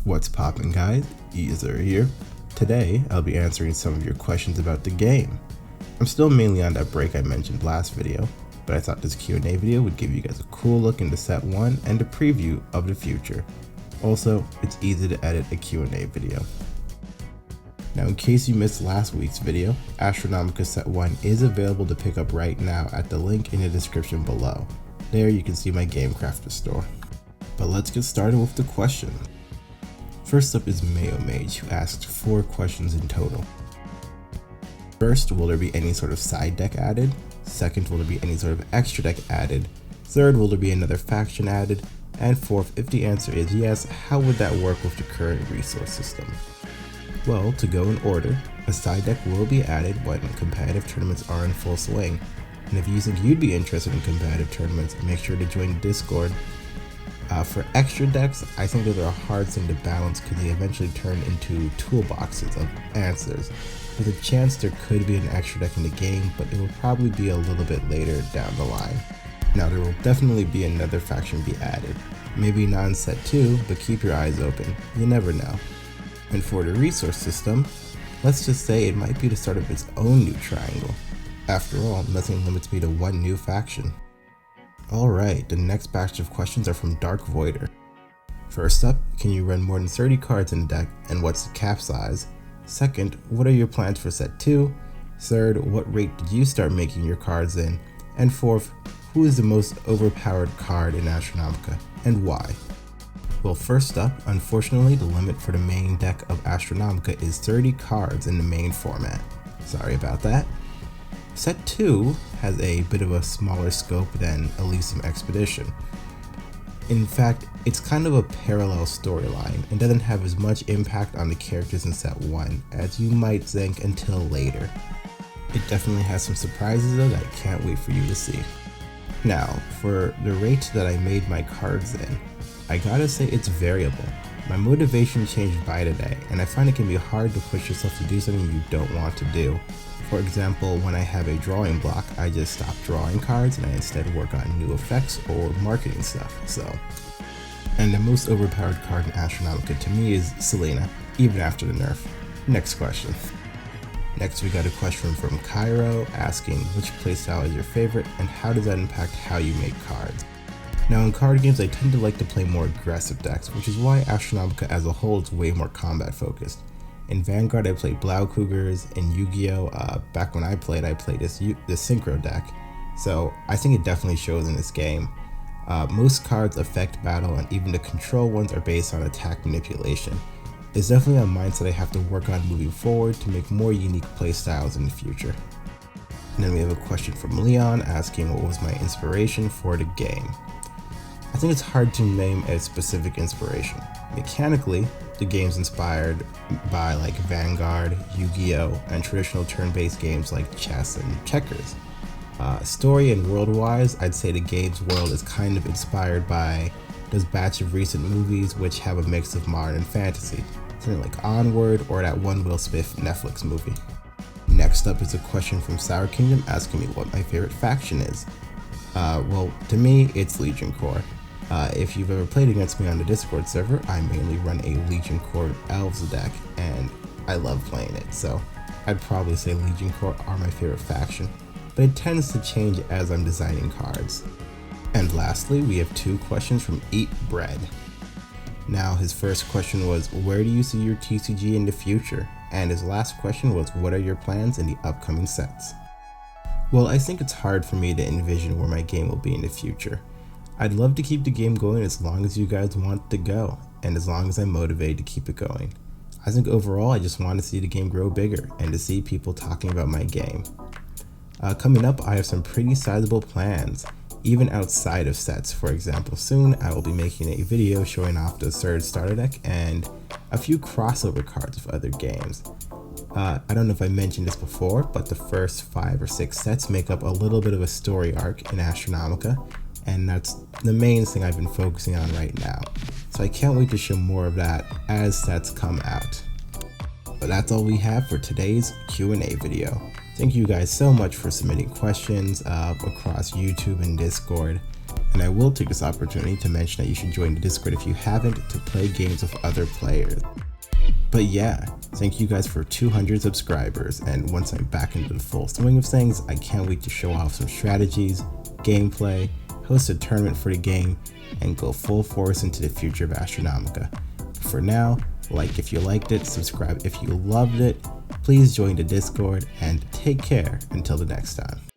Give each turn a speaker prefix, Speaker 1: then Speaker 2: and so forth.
Speaker 1: What's poppin' guys, Aether here. Today, I'll be answering some of your questions about the game. I'm still mainly on that break I mentioned last video, but I thought this Q&A video would give you guys a cool look into set 1 and a preview of the future. Also, it's easy to edit a Q&A video. Now in case you missed last week's video, Astronomica Set 1 is available to pick up right now at the link in the description below. There you can see my Game Crafter store. But let's get started with the questions. First up is Mayo Mage, who asked 4 questions in total. First, will there be any sort of side deck added? Second, will there be any sort of extra deck added? Third, will there be another faction added? And fourth, if the answer is yes, how would that work with the current resource system? Well, to go in order, a side deck will be added when competitive tournaments are in full swing. And if you think you'd be interested in competitive tournaments, make sure to join Discord. For extra decks, I think those are a hard thing to balance because they eventually turn into toolboxes of answers. There's a chance there could be an extra deck in the game, but it will probably be a little bit later down the line. Now there will definitely be another faction be added. Maybe not in set 2, but keep your eyes open, you never know. And for the resource system, let's just say it might be the start of its own new triangle. After all, nothing limits me to one new faction. Alright, the next batch of questions are from Dark Voider. First up, can you run more than 30 cards in the deck, and what's the cap size? Second, what are your plans for set 2? Third, what rate did you start making your cards in? And fourth, who is the most overpowered card in Astronomica, and why? Well, first up, unfortunately the limit for the main deck of Astronomica is 30 cards in the main format. Sorry about that. Set 2 has a bit of a smaller scope than Elysium Expedition. In fact, it's kind of a parallel storyline and doesn't have as much impact on the characters in set 1 as you might think until later. It definitely has some surprises though that I can't wait for you to see. Now, for the rate that I made my cards in, I gotta say it's variable. My motivation changed by today, and I find it can be hard to push yourself to do something you don't want to do. For example, when I have a drawing block, I just stop drawing cards and I instead work on new effects or marketing stuff, And the most overpowered card in Astronomica to me is Selena, even after the nerf. Next question. Next we got a question from Cairo asking which playstyle is your favorite and how does that impact how you make cards? Now in card games I tend to like to play more aggressive decks, which is why Astronomica as a whole is way more combat focused. In Vanguard I played Blaukugers, in Yu-Gi-Oh! Back when I played this Synchro deck, so I think it definitely shows in this game. Most cards affect battle and even the control ones are based on attack manipulation. It's definitely a mindset I have to work on moving forward to make more unique playstyles in the future. And then we have a question from Leon asking what was my inspiration for the game. I think it's hard to name a specific inspiration. Mechanically, the game's inspired by like Vanguard, Yu-Gi-Oh! And traditional turn-based games like chess and checkers. Story and world-wise, I'd say the game's world is kind of inspired by those batch of recent movies which have a mix of modern and fantasy. Something like Onward or that one Will Smith Netflix movie. Next up is a question from Sour Kingdom asking me what my favorite faction is. Well, to me, it's Legion Corps. If you've ever played against me on the Discord server, I mainly run a Legion Corps Elves deck, and I love playing it, so I'd probably say Legion Corps are my favorite faction, but it tends to change as I'm designing cards. And lastly, we have 2 questions from Eat Bread. Now, his first question was, where do you see your TCG in the future? And his last question was, what are your plans in the upcoming sets? Well, I think it's hard for me to envision where my game will be in the future. I'd love to keep the game going as long as you guys want to go, and as long as I'm motivated to keep it going. I think overall I just want to see the game grow bigger, and to see people talking about my game. Coming up, I have some pretty sizable plans, even outside of sets. For example, soon I will be making a video showing off the 3rd starter deck and a few crossover cards with other games. I don't know if I mentioned this before, but the first 5 or 6 sets make up a little bit of a story arc in Astronomica, and that's the main thing I've been focusing on right now. So I can't wait to show more of that as sets come out. But that's all we have for today's Q&A video. Thank you guys so much for submitting questions across YouTube and Discord. And I will take this opportunity to mention that you should join the Discord if you haven't, to play games with other players. But yeah, thank you guys for 200 subscribers, and once I'm back into the full swing of things, I can't wait to show off some strategies, gameplay, host a tournament for the game, and go full force into the future of Astronomica. But for now, like if you liked it, subscribe if you loved it, please join the Discord, and take care until the next time.